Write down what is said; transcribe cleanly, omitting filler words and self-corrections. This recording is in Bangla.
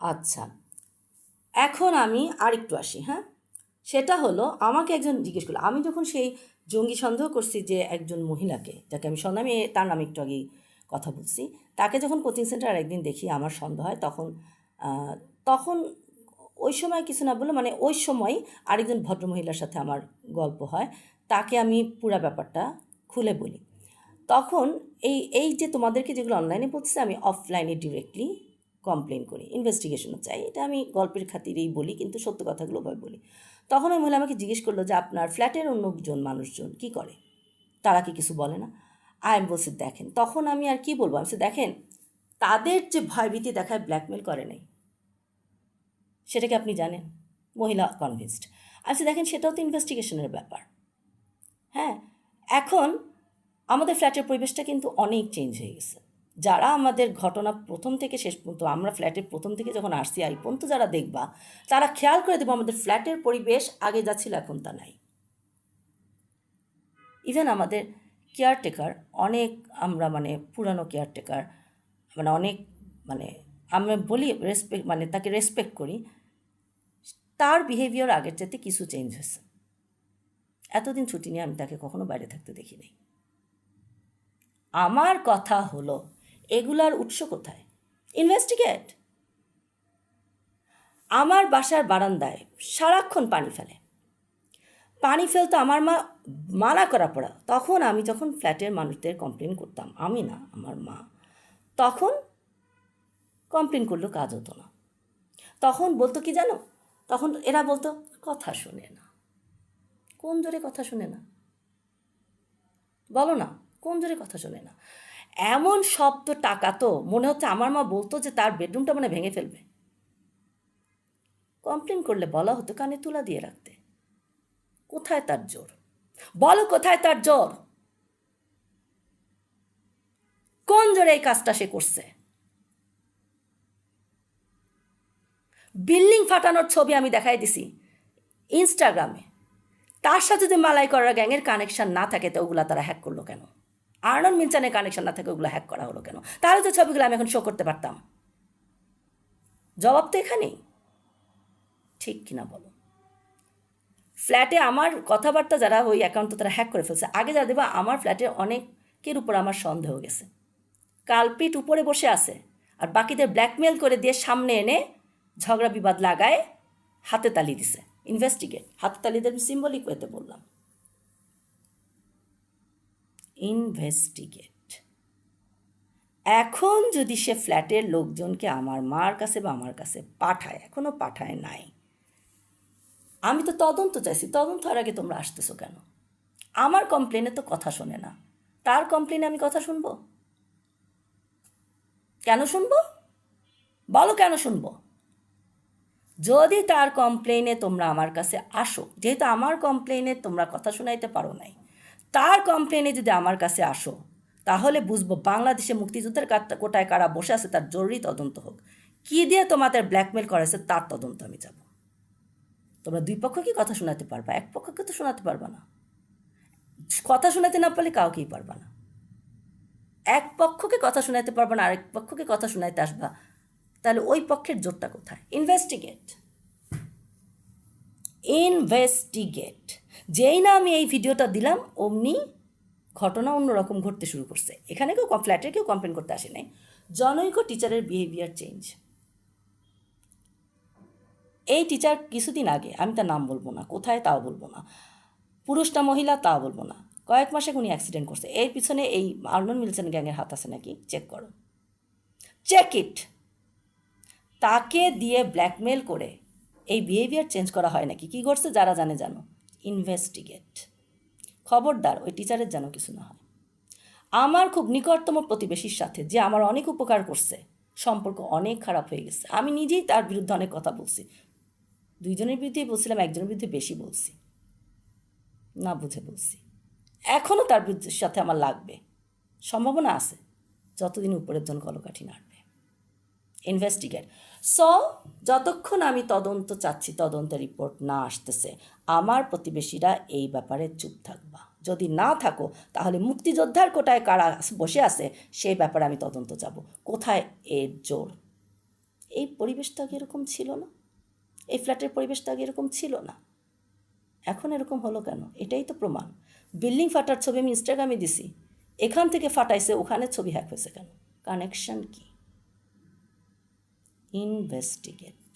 আচ্ছা, এখন আমি আরেকটু আসি, হ্যাঁ? সেটা হলো আমাকে একজন জিজ্ঞেস করলো, আমি যখন সেই জঙ্গি সন্দেহ করছি যে একজন মহিলাকে, যাকে আমি সন্দেহ, আমি তার নামে একটু আগেই কথা বলছি, তাকে যখন কোচিং সেন্টার একদিন দেখি আমার সন্দেহ হয়, তখন আহ, তখন ওই সময় কিছু না বলে, মানে ওই সময় আরেকজন ভদ্রমহিলার সাথে আমার গল্প হয়, তাকে আমি পুরা ব্যাপারটা খুলে বলি। তখন এই যে তোমাদেরকে যেগুলো অনলাইনে বলছে, আমি অফলাইনে ডিরেক্টলি কমপ্লেন করি, ইনভেস্টিগেশনও চাই, এটা আমি গল্পের খাতিরেই বলি, কিন্তু সত্য কথাগুলো ভাবে বলি। তখন ওই মহিলা আমাকে জিজ্ঞেস করলো যে আপনার ফ্ল্যাটের অন্যজন মানুষজন কী করে, তারা কি কিছু বলে না? আমি বলছি দেখেন, তখন আমি আর কি বলবো, আমি বলছি দেখেন, তাদের যে ভয়ভীতি দেখায় ব্ল্যাকমেল করে নাই, সেটা কি আপনি জানেন? মহিলা কনভিন্সড। আমি বলছি দেখেন, সেটাও তো ইনভেস্টিগেশনের ব্যাপার। হ্যাঁ, এখন আমাদের ফ্ল্যাটের পরিবেশটা কিন্তু অনেক চেঞ্জ হয়ে গেছে। যারা আমাদের ঘটনা প্রথম থেকে শেষ পর্যন্ত, আমরা ফ্ল্যাটের প্রথম থেকে যখন আসছি এই পর্যন্ত যারা দেখবা, তারা খেয়াল করে দেবো আমাদের ফ্ল্যাটের পরিবেশ আগে যা ছিল এখন তা নাই। ইভেন আমাদের কেয়ারটেকার অনেক, আমরা মানে পুরানো কেয়ারটেকার, মানে অনেক, মানে আমি বলি রেসপেক্ট, মানে তাকে রেসপেক্ট করি, তার বিহেভিয়ার আগের চাইতে কিছু চেঞ্জ হয়েছে। এতদিন ছুটি নিয়ে আমি তাকে কখনো বাইরে থাকতে দেখি নাই। আমার কথা হলো, এগুলার উৎস কোথায়? ইনভেস্টিগেট। আমার বাসার বারান্দায় সারাক্ষণ পানি ফেলে, পানি ফেলতো আমার মা, মানা করা পড়া। তখন আমি যখন ফ্ল্যাটের মানুষদের কমপ্লেন করতাম, আমি না আমার মা, তখন কমপ্লেন করলেও কাজ হতো না। তখন বলতো কি জানো, তখন এরা বলতো কথা শুনে না। কোন জোরে কথা শুনে না বলো না? কোন জোরে কথা শোনে না? এমন শব্দ টাকা তো মনে হচ্ছে আমার মা বলতো যে তার বেডরুমটা মানে ভেঙে ফেলবে। কমপ্লেন করলে বলা হতো কানে তুলা দিয়ে রাখতে। কোথায় তার জোর? বলো কোথায় তার জোর? কোন জোরে এই কাজটা সে করছে? বিল্ডিং ফাটানোর ছবি আমি দেখাই দিছি ইনস্টাগ্রামে। তার সাথে যদি মালাই করার গ্যাংয়ের কানেকশন না থাকে, তো ওগুলা তারা হ্যাক করলো কেন? আর্নন মিনচানের কানেকশন না থাকে, ওগুলো হ্যাক করা হলো কেন? তাহলে তো ছবিগুলো আমি এখন শো করতে পারতাম। জবাব তো এখানেই। ঠিক কিনা বলো? ফ্ল্যাটে আমার কথাবার্তা যারা ওই অ্যাকাউন্ট তারা হ্যাক করে ফেলছে, আগে যা দেবা আমার ফ্ল্যাটে অনেকের উপর আমার সন্দেহ গেছে, কালপিট উপরে বসে আছে, আর বাকিদের ব্ল্যাকমেল করে দিয়ে সামনে এনে ঝগড়া বিবাদ লাগায় হাতে তালি দিছে। ইনভেস্টিগেট। হাতে তালিদের সিম্বলিক ওয়েতে বললাম, ইনভেস্টিগেট। এখন যদি সে ফ্ল্যাটের লোকজনকে আমার মার কাছে বা আমার কাছে পাঠায়, এখনও পাঠায় নাই, আমি তো তদন্ত চাইছি। তদন্ত হওয়ার আগে তোমরা আসতেছো কেন? আমার কমপ্লেনে তো কথা শোনে না, তার কমপ্লেনে আমি কথা শুনবো? কেন শুনবো? বলো কেন শুনবো? যদি তার কমপ্লেনে তোমরা আমার কাছে আসো, যেহেতু আমার কমপ্লেনে তোমরা কথা শোনাইতে পারো নাই, তার কমপ্লেনে যদি আমার কাছে আসো, তাহলে বুঝবো বাংলাদেশে মুক্তিযুদ্ধের কোটায় কারা বসে আছে তার জরুরি তদন্ত হোক। কী দিয়ে তোমাদের ব্ল্যাকমেল করেছে তার তদন্ত আমি যাব। তোমরা দুই পক্ষকে কথা শোনাতে পারবা, এক পক্ষকে তো শোনাতে পারবা না। কথা শোনাতে না পারলে কাউকেই পারবা না। এক পক্ষকে কথা শোনাতে পারবা না, আরেক পক্ষকে কথা শোনাইতে আসবা, তাহলে ওই পক্ষের জোরটা কোথায়? ইনভেস্টিগেট। ইনভেস্টিগেট। যেই না আমি এই ভিডিওটা দিলাম, অমনি ঘটনা অন্যরকম ঘটতে শুরু করছে। এখানে কেউ ফ্ল্যাটে কেউ কমপ্লেন করতে আসে নাই, জনৈক টিচারের বিহেভিয়ার চেঞ্জ। এই টিচার কিছুদিন আগে, আমি তার নাম বলবো না, কোথায় তাও বলবো না, পুরুষ না মহিলা তাও বলবো না, কয়েক মাসে উনি অ্যাক্সিডেন্ট করছে। এর পিছনে এই আর্নন মিলসন গ্যাংয়ের হাত আছে নাকি চেক করো, চেক ইট। তাকে দিয়ে ব্ল্যাকমেল করে এই বিহেভিয়ার চেঞ্জ করা হয় নাকি? কী করছে যারা জানে জানো, ইনভেস্টিগেট। খবরদার ওই টিচারের যেন কিছু না হয়। আমার খুব নিকটতম প্রতিবেশীর সাথে, যে আমার অনেক উপকার করছে, সম্পর্ক অনেক খারাপ হয়ে গেছে। আমি নিজেই তার বিরুদ্ধে অনেক কথা বলছি, দুইজনের বিরুদ্ধেই বলছিলাম, একজনের বিরুদ্ধে বেশি বলছি, না বুঝে বলছি। এখনও তার সাথে আমার লাগবে, সম্ভাবনা আছে, যতদিন উপরের জন কলকাঠি নাড়বে। ইনভেস্টিগেট। সো যতক্ষণ আমি তদন্ত চাচ্ছি, তদন্তের রিপোর্ট না আসতেছে, আমার প্রতিবেশীরা এই ব্যাপারে চুপ থাকবা। যদি না থাকো, তাহলে মুক্তিযোদ্ধার কোটায় কারা বসে আছে সেই ব্যাপারে আমি তদন্ত যাব। কোথায় এর জোর? এই পরিবেশটা আগে এরকম ছিল না, এই ফ্ল্যাটের পরিবেশটা আগে এরকম ছিল না, এখন এরকম হলো কেন? এটাই তো প্রমাণ। বিল্ডিং ফাটার ছবি আমি ইনস্টাগ্রামে দিছি, এখান থেকে ফাটাইছে, ওখানে ছবি হ্যাক হয়েছে কেন? কানেকশন কি? ইনভেস্টিগেট।